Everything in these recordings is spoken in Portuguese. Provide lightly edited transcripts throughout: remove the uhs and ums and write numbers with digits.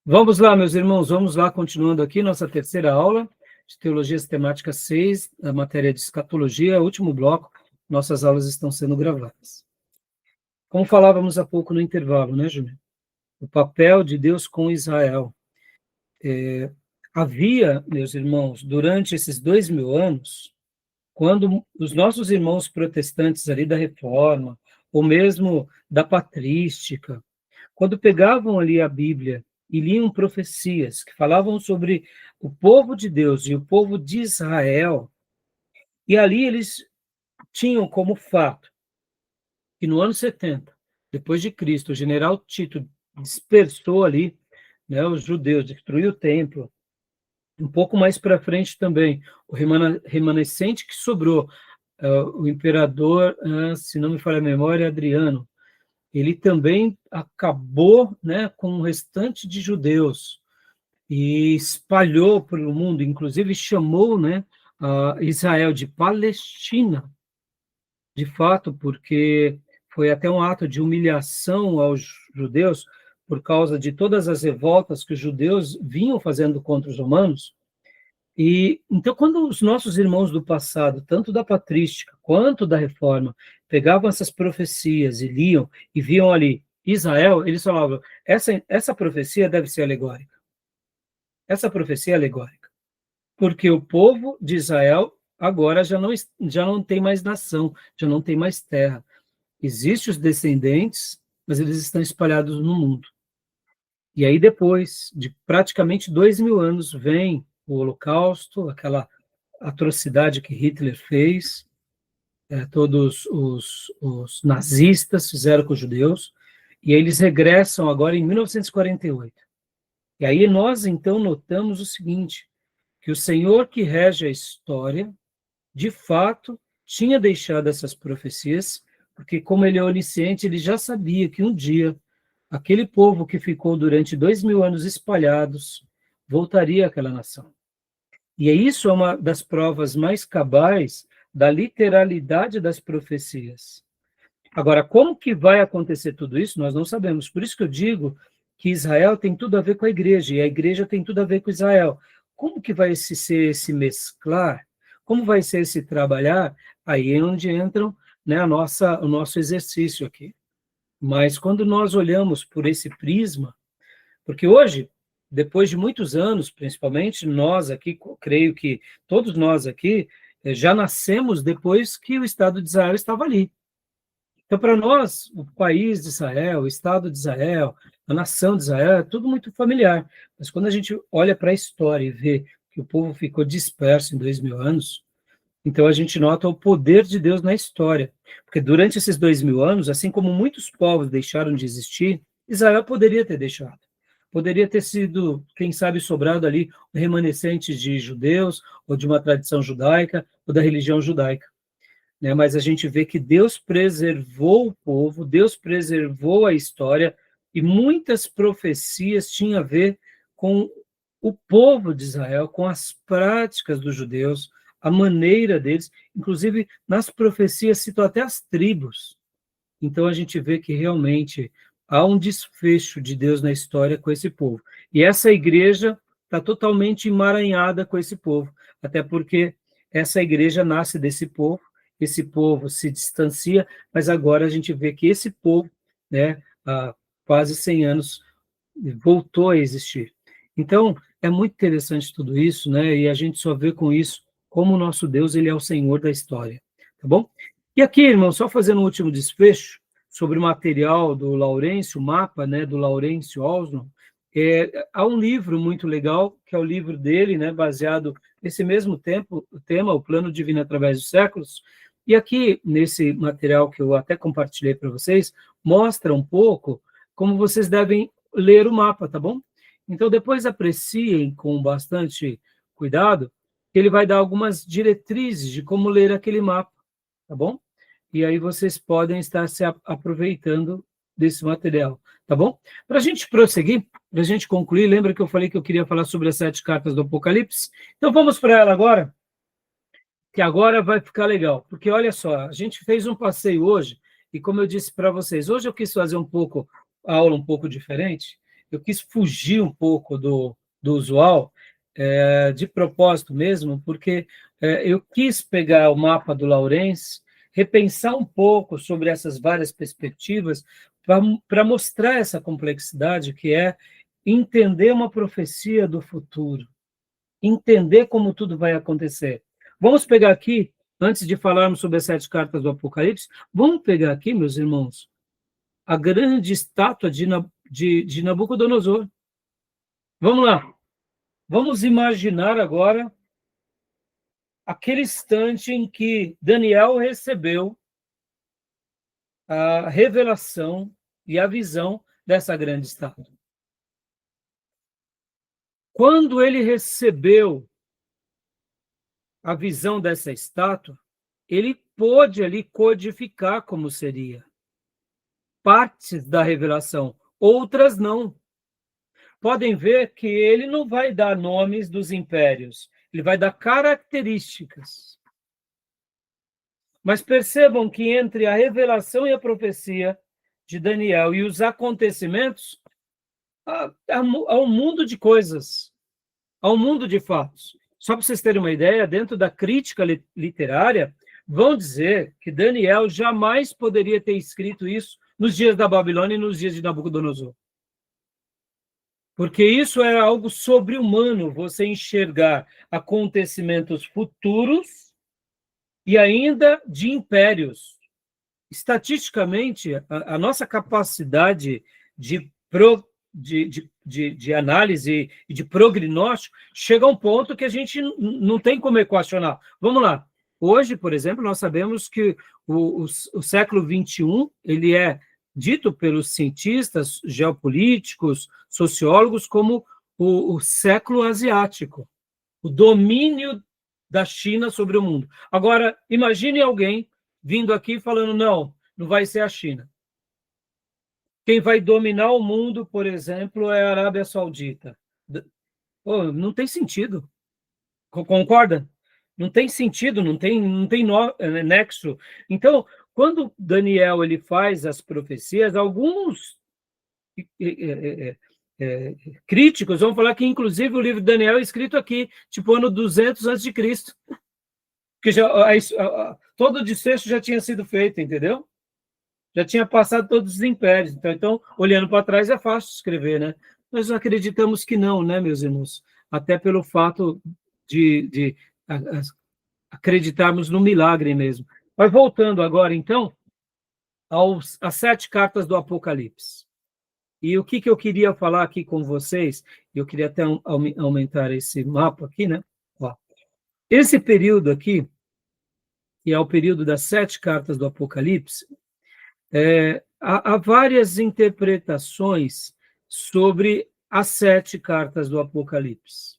Vamos lá, meus irmãos, vamos lá, continuando aqui nossa terceira aula de Teologia Sistemática 6, a matéria de escatologia, último bloco, nossas aulas estão sendo gravadas. Como falávamos há pouco no intervalo, né, Júnior? O papel de Deus com Israel. Havia, meus irmãos, durante esses 2000 anos, quando os nossos irmãos protestantes ali da Reforma, ou mesmo da Patrística, quando pegavam ali a Bíblia e liam profecias que falavam sobre o povo de Deus e o povo de Israel, e ali eles tinham como fato que no ano 70, depois de Cristo, o general Tito dispersou ali, né, os judeus, destruiu o templo. Um pouco mais para frente também, o remanescente que sobrou, o imperador, se não me falha a memória, Adriano, ele também acabou, né, com o restante de judeus e espalhou pelo mundo, inclusive chamou, né, Israel de Palestina, de fato, porque foi até um ato de humilhação aos judeus por causa de todas as revoltas que os judeus vinham fazendo contra os romanos. E então, quando os nossos irmãos do passado, tanto da patrística quanto da reforma, pegavam essas profecias e liam e viam ali Israel, eles falavam: essa profecia deve ser alegórica. Essa profecia é alegórica, porque o povo de Israel agora já não tem mais nação, já não tem mais terra. Existem os descendentes, mas eles estão espalhados no mundo. E aí, depois de praticamente 2000 anos, vem o Holocausto, aquela atrocidade que Hitler fez, todos os nazistas fizeram com os judeus, e aí eles regressam agora em 1948. E aí nós, então, notamos o seguinte, que o Senhor que rege a história, de fato, tinha deixado essas profecias, porque como ele é onisciente, ele já sabia que um dia aquele povo que ficou durante 2000 anos espalhados voltaria àquela nação. E isso é uma das provas mais cabais da literalidade das profecias. Agora, como que vai acontecer tudo isso? Nós não sabemos. Por isso que eu digo que Israel tem tudo a ver com a igreja, e a igreja tem tudo a ver com Israel. Como que vai ser esse mesclar? Como vai ser esse trabalhar? Aí é onde entram, né, o nosso exercício aqui. Mas quando nós olhamos por esse prisma, porque hoje, depois de muitos anos, principalmente nós aqui, creio que todos nós aqui, já nascemos depois que o Estado de Israel estava ali. Então, para nós, o país de Israel, o Estado de Israel, a nação de Israel, é tudo muito familiar. Mas quando a gente olha para a história e vê que o povo ficou disperso em 2000 anos, então a gente nota o poder de Deus na história. Porque durante esses 2000 anos, assim como muitos povos deixaram de existir, Israel poderia ter deixado. Poderia ter sido, quem sabe, sobrado ali remanescentes de judeus, ou de uma tradição judaica, ou da religião judaica. Né? Mas a gente vê que Deus preservou o povo, Deus preservou a história, e muitas profecias tinham a ver com o povo de Israel, com as práticas dos judeus, a maneira deles, inclusive nas profecias citam até as tribos. Então a gente vê que realmente há um desfecho de Deus na história com esse povo. E essa igreja está totalmente emaranhada com esse povo, até porque essa igreja nasce desse povo, esse povo se distancia, mas agora a gente vê que esse povo, né, há quase 100 anos, voltou a existir. Então, é muito interessante tudo isso, né, e a gente só vê com isso como o nosso Deus, ele é o Senhor da história, tá bom? E aqui, irmão, só fazendo um último desfecho sobre o material do Laurêncio, o mapa, né, do Laurêncio Osno, há um livro muito legal, que é o livro dele, né, baseado nesse mesmo tema, O Plano Divino através dos Séculos, e aqui, nesse material que eu até compartilhei para vocês, mostra um pouco como vocês devem ler o mapa, tá bom? Então, depois apreciem com bastante cuidado, que ele vai dar algumas diretrizes de como ler aquele mapa, tá bom? E aí vocês podem estar se aproveitando desse material, tá bom? Para a gente prosseguir, para a gente concluir, lembra que eu falei que eu queria falar sobre as 7 cartas do Apocalipse? Então vamos para ela agora, que agora vai ficar legal, porque olha só, a gente fez um passeio hoje, e como eu disse para vocês, hoje eu quis fazer a aula um pouco diferente, eu quis fugir um pouco do usual, de propósito mesmo, porque eu quis pegar o mapa do Laurens, repensar um pouco sobre essas várias perspectivas, para mostrar essa complexidade que é entender uma profecia do futuro, entender como tudo vai acontecer. Vamos pegar aqui, antes de falarmos sobre as 7 cartas do Apocalipse, vamos pegar aqui, meus irmãos, a grande estátua de Nabucodonosor. Vamos lá. Vamos imaginar agora aquele instante em que Daniel recebeu a revelação e a visão dessa grande estátua. Quando ele recebeu a visão dessa estátua, ele pôde ali codificar como seria. Partes da revelação, outras não. Podem ver que ele não vai dar nomes dos impérios, ele vai dar características. Mas percebam que entre a revelação e a profecia de Daniel e os acontecimentos, há um mundo de coisas, há um mundo de fatos. Só para vocês terem uma ideia, dentro da crítica literária, vão dizer que Daniel jamais poderia ter escrito isso nos dias da Babilônia e nos dias de Nabucodonosor. Porque isso é algo sobre-humano, você enxergar acontecimentos futuros e ainda de impérios. Estatisticamente, a nossa capacidade de análise e de prognóstico chega a um ponto que a gente não tem como equacionar. Vamos lá. Hoje, por exemplo, nós sabemos que o século XXI ele é dito pelos cientistas, geopolíticos, sociólogos, como o século asiático, o domínio da China sobre o mundo. Agora, imagine alguém vindo aqui falando, não vai ser a China. Quem vai dominar o mundo, por exemplo, é a Arábia Saudita. Pô, não tem sentido. Concorda? Não tem sentido, não tem nexo. Então, quando Daniel ele faz as profecias, alguns críticos vão falar que, inclusive, o livro de Daniel é escrito aqui, tipo ano 200 a.C., que todo o desfecho já tinha sido feito, entendeu? Já tinha passado todos os impérios. Então olhando para trás, é fácil escrever, né? Nós acreditamos que não, né, meus irmãos? Até pelo fato de acreditarmos no milagre mesmo. Mas voltando agora, então, às 7 cartas do Apocalipse. E o que eu queria falar aqui com vocês, eu queria até aumentar esse mapa aqui, né? Ó. Esse período aqui, que é o período das 7 cartas do Apocalipse, há várias interpretações sobre as 7 cartas do Apocalipse.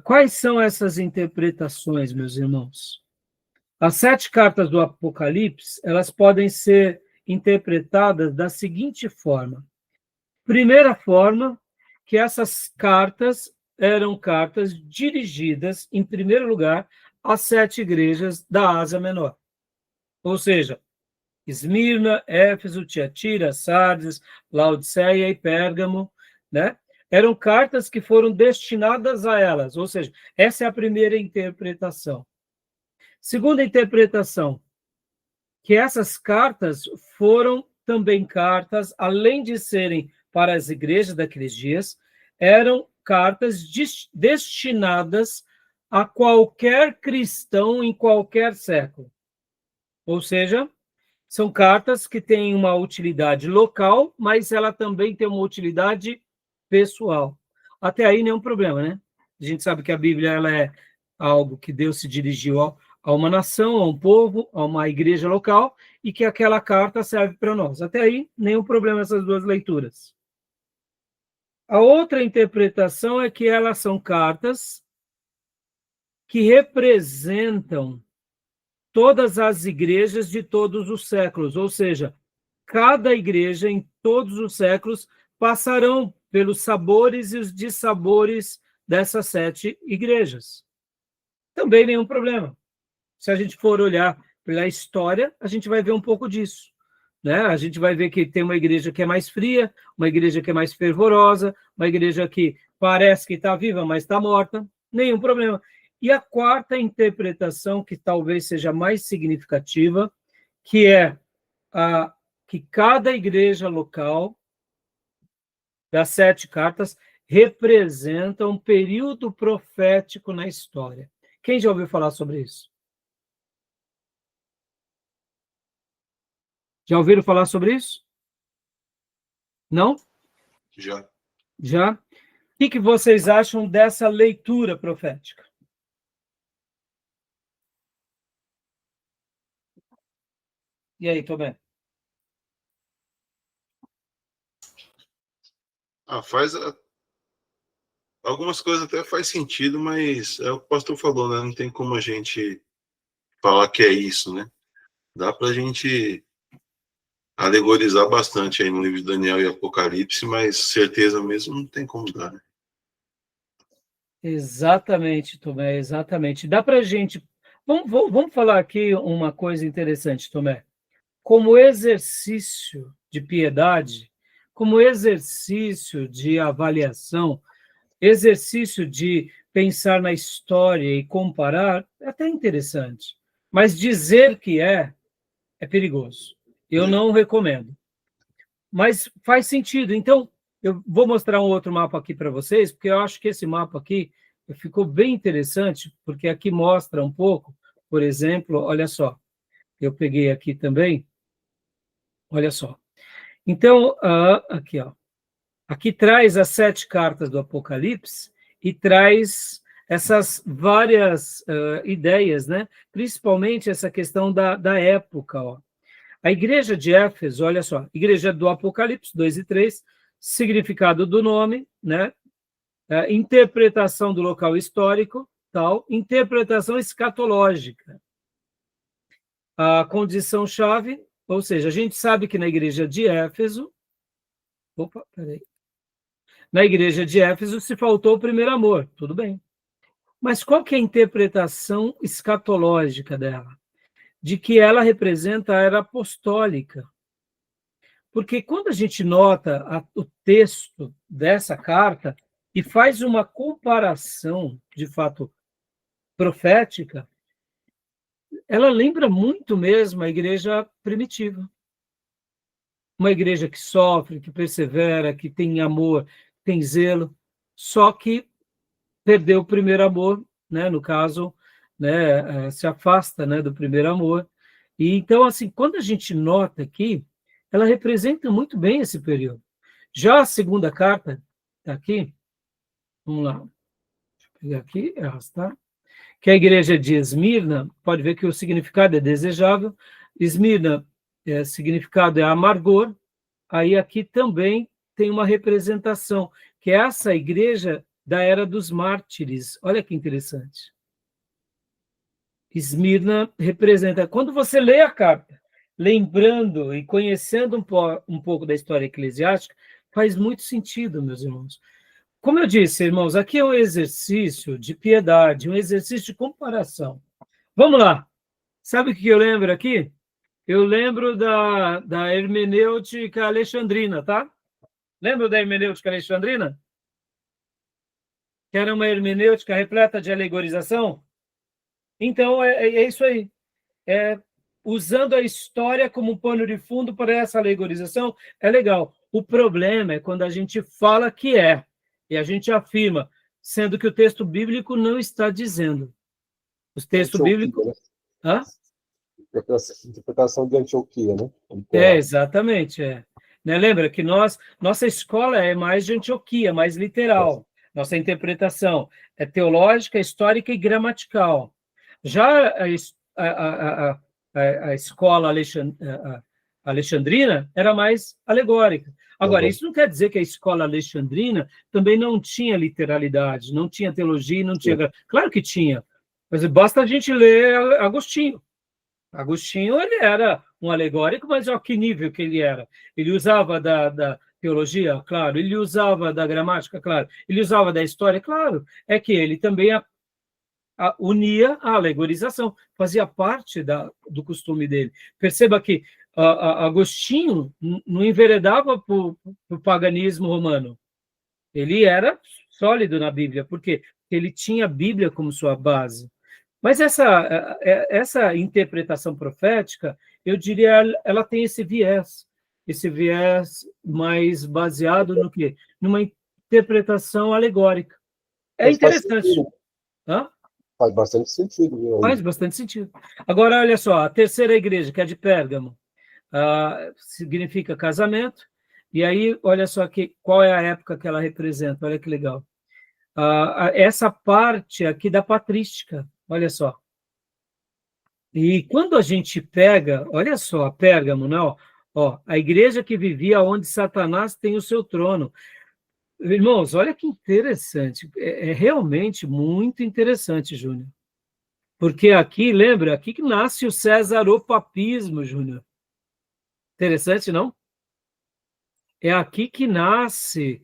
Quais são essas interpretações, meus irmãos? As 7 cartas do Apocalipse, elas podem ser interpretadas da seguinte forma. Primeira forma, que essas cartas eram cartas dirigidas, em primeiro lugar, às 7 igrejas da Ásia Menor. Ou seja, Esmirna, Éfeso, Tiatira, Sardes, Laodiceia e Pérgamo, né? Eram cartas que foram destinadas a elas, ou seja, essa é a primeira interpretação. Segunda interpretação, que essas cartas foram também cartas, além de serem para as igrejas daqueles dias, eram cartas destinadas a qualquer cristão em qualquer século. Ou seja, são cartas que têm uma utilidade local, mas ela também tem uma utilidade pessoal. Até aí nenhum problema, né? A gente sabe que a Bíblia ela é algo que Deus se dirigiu a uma nação, a um povo, a uma igreja local, e que aquela carta serve para nós. Até aí, nenhum problema essas duas leituras. A outra interpretação é que elas são cartas que representam todas as igrejas de todos os séculos, ou seja, cada igreja em todos os séculos passarão pelos sabores e os dissabores dessas 7 igrejas. Também nenhum problema. Se a gente for olhar pela história, a gente vai ver um pouco disso. né? A gente vai ver que tem uma igreja que é mais fria, uma igreja que é mais fervorosa, uma igreja que parece que está viva, mas está morta, nenhum problema. E a quarta interpretação, que talvez seja mais significativa, que é que cada igreja local das 7 cartas representa um período profético na história. Quem já ouviu falar sobre isso? Já ouviram falar sobre isso? Não? Já. Já? O que vocês acham dessa leitura profética? E aí, Tomé? Algumas coisas até faz sentido, mas é o que o pastor falou, né? Não tem como a gente falar que é isso, né? Dá para a gente alegorizar bastante aí no livro de Daniel e Apocalipse, mas certeza mesmo não tem como dar, né? Exatamente, Tomé, exatamente. Dá para a gente... Vamos falar aqui uma coisa interessante, Tomé. Como exercício de piedade, como exercício de avaliação, exercício de pensar na história e comparar, é até interessante. Mas dizer que é perigoso. Eu não recomendo. Mas faz sentido. Então, eu vou mostrar um outro mapa aqui para vocês, porque eu acho que esse mapa aqui ficou bem interessante, porque aqui mostra um pouco, por exemplo, olha só, eu peguei aqui também, olha só. Então, aqui, ó, aqui traz as 7 cartas do Apocalipse e traz essas várias ideias, né? Principalmente essa questão da época, ó. A igreja de Éfeso, olha só, igreja do Apocalipse 2 e 3, significado do nome, né? Interpretação do local histórico, tal, interpretação escatológica. A condição-chave, ou seja, a gente sabe que na igreja de Éfeso, na igreja de Éfeso se faltou o primeiro amor, tudo bem. Mas qual que é a interpretação escatológica dela? De que ela representa a era apostólica. Porque quando a gente nota o texto dessa carta e faz uma comparação, de fato, profética, ela lembra muito mesmo a igreja primitiva. Uma igreja que sofre, que persevera, que tem amor, tem zelo, só que perdeu o primeiro amor, né? No caso, né, se afasta, né, do primeiro amor. E então, assim, quando a gente nota aqui, ela representa muito bem esse período. Já a segunda carta, está aqui, vamos lá, deixa eu pegar aqui, arrastar, que é a igreja de Esmirna, pode ver que o significado é desejável. Esmirna, significado é amargor. Aí aqui também tem uma representação, que é essa igreja da era dos mártires. Olha que interessante. Esmirna representa... Quando você lê a carta, lembrando e conhecendo um pouco da história eclesiástica, faz muito sentido, meus irmãos. Como eu disse, irmãos, aqui é um exercício de piedade, um exercício de comparação. Vamos lá. Sabe o que eu lembro aqui? Eu lembro da hermenêutica alexandrina, tá? Lembra da hermenêutica alexandrina? Que era uma hermenêutica repleta de alegorização? Então, é isso aí. Usando a história como pano de fundo para essa alegorização, é legal. O problema é quando a gente fala que é, e a gente afirma, sendo que o texto bíblico não está dizendo. Os textos bíblicos... Né? Hã? Interpretação de Antioquia, né? Exatamente. Né? Lembra que nossa escola é mais de Antioquia, mais literal. Nossa interpretação é teológica, histórica e gramatical. Já a escola alexandrina era mais alegórica. Agora, isso não quer dizer que a escola alexandrina também não tinha literalidade, não tinha teologia, não tinha... Claro que tinha, mas basta a gente ler Agostinho. Agostinho, ele era um alegórico, mas olha que nível que ele era. Ele usava da teologia, claro. Ele usava da gramática, claro. Ele usava da história, claro. É que ele também unia a alegorização, fazia parte do costume dele. Perceba que Agostinho não enveredava para o paganismo romano. Ele era sólido na Bíblia. Por quê? Porque ele tinha a Bíblia como sua base. Mas essa interpretação profética, eu diria, ela tem esse viés mais baseado no quê? Numa interpretação alegórica. É interessante. Faz bastante sentido. Viu? Faz bastante sentido. Agora, olha só, a terceira igreja, que é de Pérgamo, significa casamento, e aí, olha só qual é a época que ela representa, olha que legal. Essa parte aqui da patrística, olha só. E quando a gente pega, olha só, Pérgamo, não? Ó, a igreja que vivia onde Satanás tem o seu trono. Irmãos, olha que interessante, é realmente muito interessante, Júnior. Porque aqui, lembra, aqui que nasce o cesaropapismo, Júnior. Interessante, não? É aqui que nasce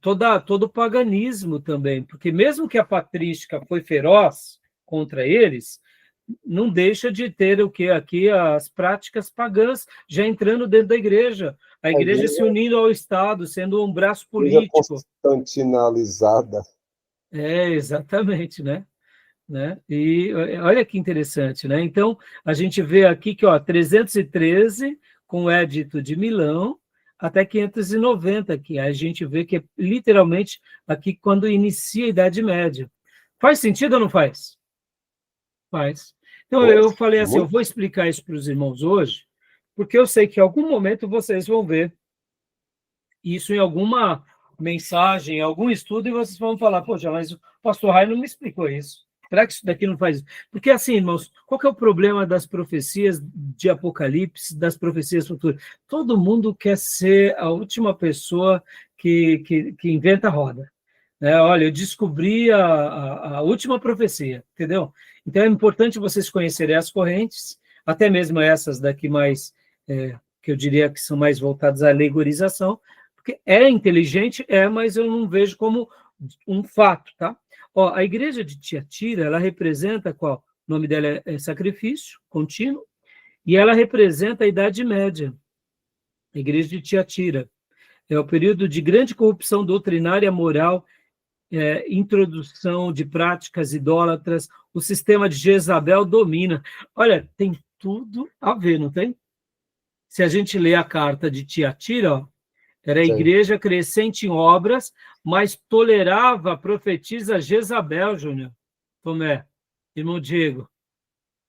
todo o paganismo também, porque mesmo que a patrística foi feroz contra eles, não deixa de ter o que aqui as práticas pagãs já entrando dentro da igreja, a igreja se unindo ao Estado, sendo um braço político. Constantinalizada. Exatamente, né? E olha que interessante, né? Então, a gente vê aqui que, 313, com o Edito de Milão, até 590 aqui. A gente vê que é literalmente aqui quando inicia a Idade Média. Faz sentido ou não faz? Faz. Então, eu falei assim, eu vou explicar isso para os irmãos hoje, porque eu sei que em algum momento vocês vão ver isso em alguma mensagem, em algum estudo, e vocês vão falar, poxa, mas o pastor Rai não me explicou isso. Será que isso daqui não faz isso? Porque, assim, irmãos, qual que é o problema das profecias de Apocalipse, das profecias futuras? Todo mundo quer ser a última pessoa que inventa a roda. Olha, eu descobri a última profecia, entendeu? Então, é importante vocês conhecerem as correntes, até mesmo essas daqui mais, que eu diria que são mais voltadas à alegorização, porque é inteligente, mas eu não vejo como um fato, tá? A igreja de Tiatira, ela representa qual? O nome dela é sacrifício contínuo, e ela representa a Idade Média. A igreja de Tiatira é o período de grande corrupção doutrinária, moral, introdução de práticas idólatras, o sistema de Jezabel domina. Olha, tem tudo a ver, não tem? Se a gente lê a carta de Tiatira, era a igreja crescente em obras, mas tolerava a profetisa Jezabel, Júnior. Tomé, irmão Diego.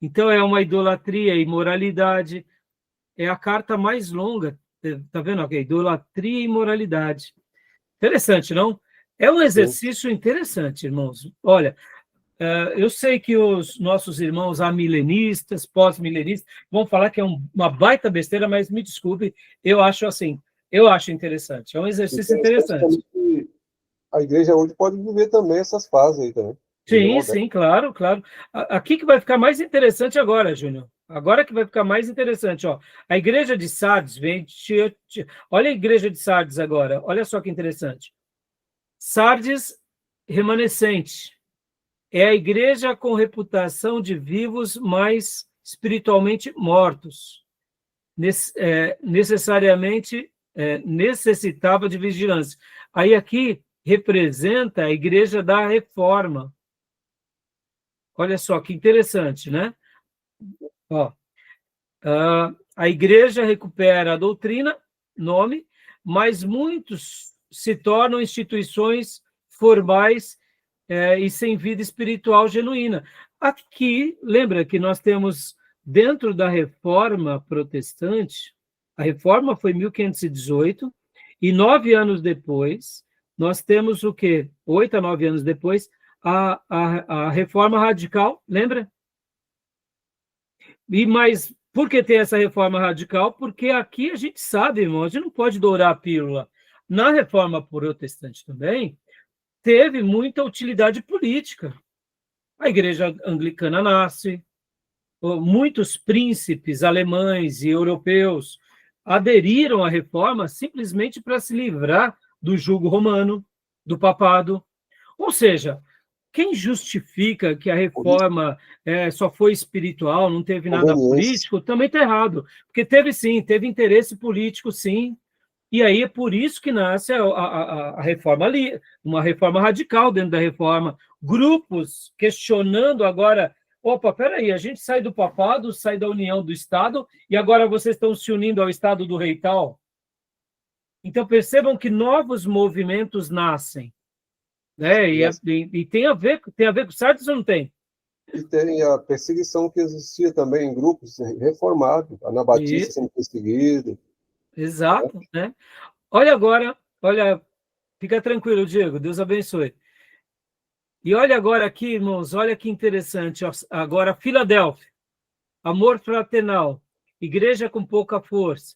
Então, é uma idolatria, imoralidade. É a carta mais longa, tá vendo? Okay? Idolatria e imoralidade. Interessante, não? É um exercício interessante, irmãos. Olha, eu sei que os nossos irmãos amilenistas, pós-milenistas, vão falar que é uma baita besteira, mas me desculpe, eu acho assim, eu acho interessante. É um exercício interessante. A igreja hoje pode viver também essas fases aí também. Sim, claro. Aqui que vai ficar mais interessante agora, Júnior. Agora que vai ficar mais interessante, a igreja de Sardes vem... Olha a igreja de Sardes agora, olha só que interessante. Sardes remanescente. É a igreja com reputação de vivos, mas espiritualmente mortos. Necessariamente necessitava de vigilância. Aí aqui representa a igreja da Reforma. Olha só que interessante, né? A igreja recupera a doutrina, nome, mas muitos se tornam instituições formais e sem vida espiritual genuína. Aqui, lembra que nós temos, dentro da Reforma Protestante, a Reforma foi em 1518, e 9 anos depois, nós temos o quê? 8 a 9 anos depois, a Reforma Radical, lembra? Mas por que tem essa Reforma Radical? Porque aqui a gente sabe, irmão, a gente não pode dourar a pílula. Na Reforma Protestante também, teve muita utilidade política. A igreja anglicana nasce, muitos príncipes alemães e europeus aderiram à reforma simplesmente para se livrar do jugo romano, do papado. Ou seja, Quem justifica que a reforma só foi espiritual, não teve nada político, também está errado. Porque teve sim, teve interesse político, sim. E aí é por isso que nasce a reforma ali, uma reforma radical dentro da reforma. Grupos questionando agora, opa, peraí, a gente sai do papado, sai da união do Estado, e agora vocês estão se unindo ao Estado do rei tal? Então percebam que novos movimentos nascem. Né? E tem a ver com Sardes ou não tem? E tem a perseguição que existia também em grupos reformados, Anabatista sendo perseguido. Exato, né? Olha agora, olha, fica tranquilo, Diego, Deus abençoe. E olha agora aqui, irmãos, olha que interessante. Agora, Filadélfia, amor fraternal, igreja com pouca força,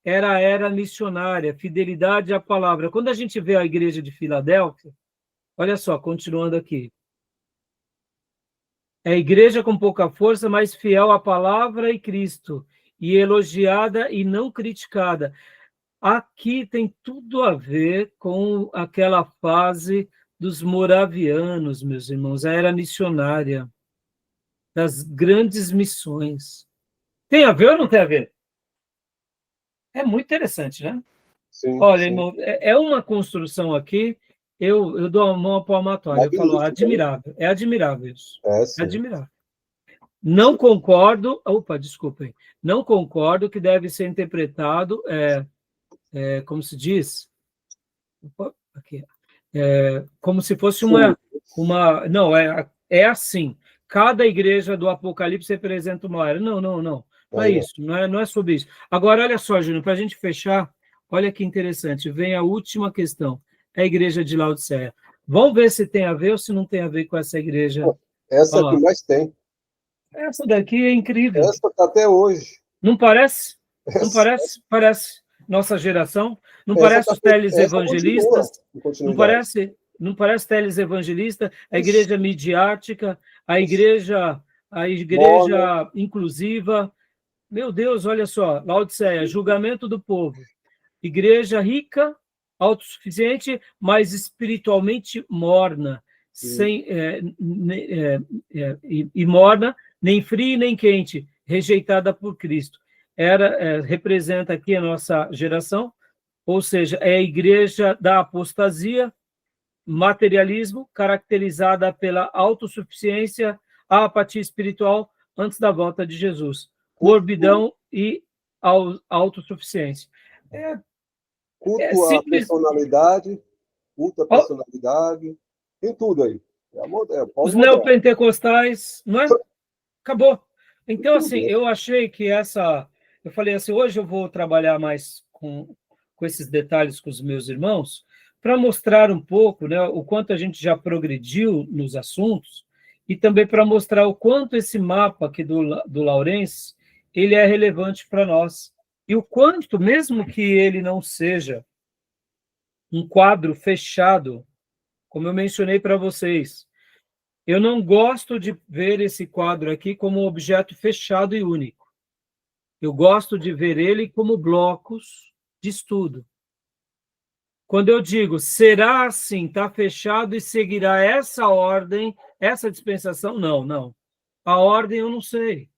era a era missionária, fidelidade à palavra. Quando a gente vê a igreja de Filadélfia, olha só, continuando aqui. É a igreja com pouca força, mas fiel à palavra e Cristo, e elogiada e não criticada. Aqui tem tudo a ver com aquela fase dos moravianos, meus irmãos, a era missionária, das grandes missões. Tem a ver ou não tem a ver? É muito interessante, né? Sim, olha, sim. irmão, é uma construção aqui, eu dou a mão à palmatória, eu falo, admirável, é admirável isso. É admirável. Não concordo, desculpem, não concordo que deve ser interpretado, como se diz, como se fosse uma não, é assim, cada igreja do Apocalipse representa uma era. Não, não é isso, não é sobre isso. Agora, olha só, Júnior, para a gente fechar, olha que interessante, vem a última questão, a igreja de Laodiceia. Vamos ver se tem a ver ou se não tem a ver com essa igreja. Essa que mais tem. Essa daqui é incrível. Essa está até hoje. Não parece? Não parece? Parece nossa geração? Não parece os telesevangelistas? Não parece telesevangelista? A igreja midiática, a igreja inclusiva. Meu Deus, olha só, Laodiceia, julgamento do povo. Igreja rica, autossuficiente, mas espiritualmente morna, e morna, nem fria nem quente, rejeitada por Cristo. Representa aqui a nossa geração, ou seja, é a igreja da apostasia, materialismo, caracterizada pela autossuficiência, a apatia espiritual antes da volta de Jesus, morbidão e autossuficiência. Culto à personalidade, culto à personalidade, tem tudo aí. Os neopentecostais, não é? Acabou. Então, assim, eu achei que eu falei assim, hoje eu vou trabalhar mais com esses detalhes com os meus irmãos, para mostrar um pouco, né, o quanto a gente já progrediu nos assuntos, e também para mostrar o quanto esse mapa aqui do Laurence, ele é relevante para nós. E o quanto, mesmo que ele não seja um quadro fechado, como eu mencionei para vocês, eu não gosto de ver esse quadro aqui como um objeto fechado e único. Eu gosto de ver ele como blocos de estudo. Quando eu digo, será assim, está fechado e seguirá essa ordem, essa dispensação? Não. A ordem eu não sei.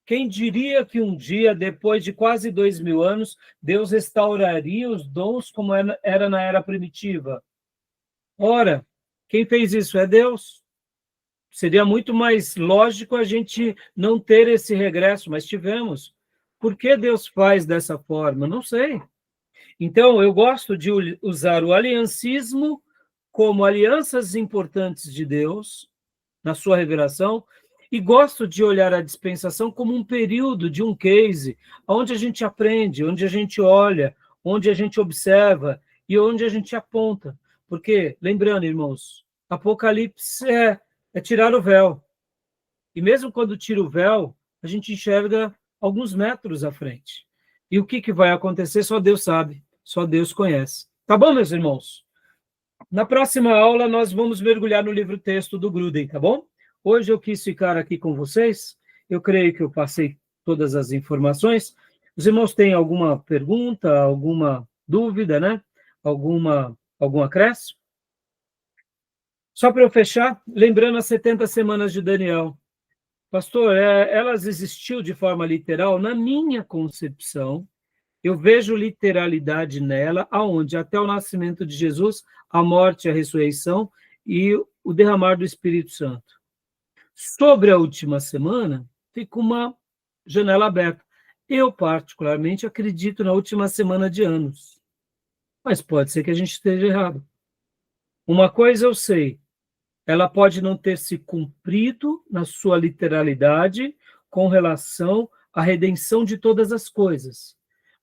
Quem diria que um dia, depois de quase 2000 anos, Deus restauraria os dons como era na era primitiva? Ora, quem fez isso é Deus. Seria muito mais lógico a gente não ter esse regresso, mas tivemos. Por que Deus faz dessa forma? Não sei. Então, eu gosto de usar o aliancismo como alianças importantes de Deus, na sua revelação, e gosto de olhar a dispensação como um período de um case, onde a gente aprende, onde a gente olha, onde a gente observa e onde a gente aponta. Porque, lembrando, irmãos, Apocalipse é tirar o véu. E mesmo quando tira o véu, a gente enxerga alguns metros à frente. E o que vai acontecer, só Deus sabe, só Deus conhece. Tá bom, meus irmãos? Na próxima aula, nós vamos mergulhar no livro-texto do Grudem, tá bom? Hoje eu quis ficar aqui com vocês. Eu creio que eu passei todas as informações. Os irmãos têm alguma pergunta, alguma dúvida, né? Algum acréscimo? Só para eu fechar, lembrando as 70 semanas de Daniel. Pastor, elas existiu de forma literal? Na minha concepção, eu vejo literalidade nela, aonde até o nascimento de Jesus, a morte, a ressurreição e o derramar do Espírito Santo. Sobre a última semana, fica uma janela aberta. Eu, particularmente, acredito na última semana de anos. Mas pode ser que a gente esteja errado. Uma coisa eu sei, ela pode não ter se cumprido na sua literalidade com relação à redenção de todas as coisas,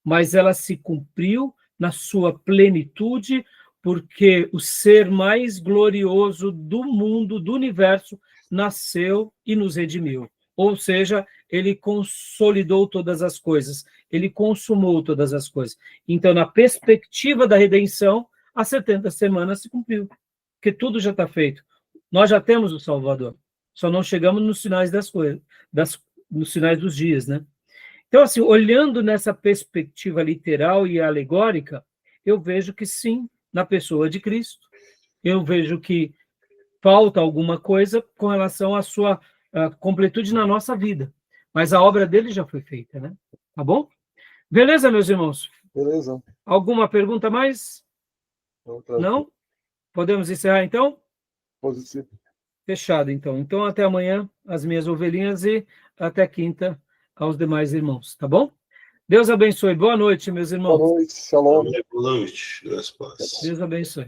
mas ela se cumpriu na sua plenitude, porque o ser mais glorioso do mundo, do universo, nasceu e nos redimiu. Ou seja, ele consolidou todas as coisas, ele consumou todas as coisas. Então, na perspectiva da redenção, as 70 semanas se cumpriu, porque tudo já está feito. Nós já temos o Salvador, só não chegamos nos finais das coisas, nos finais dos dias, né? Então, assim, olhando nessa perspectiva literal e alegórica, eu vejo que sim, na pessoa de Cristo, eu vejo que falta alguma coisa com relação à sua completude na nossa vida, mas a obra dele já foi feita, né? Tá bom? Beleza, meus irmãos? Beleza. Alguma pergunta mais? Não? Podemos encerrar, então? Positivo. Fechado, então. Então, até amanhã, as minhas ovelhinhas, e até quinta, aos demais irmãos, tá bom? Deus abençoe. Boa noite, meus irmãos. Boa noite. Shalom. Boa noite. Graças a Deus. Deus abençoe.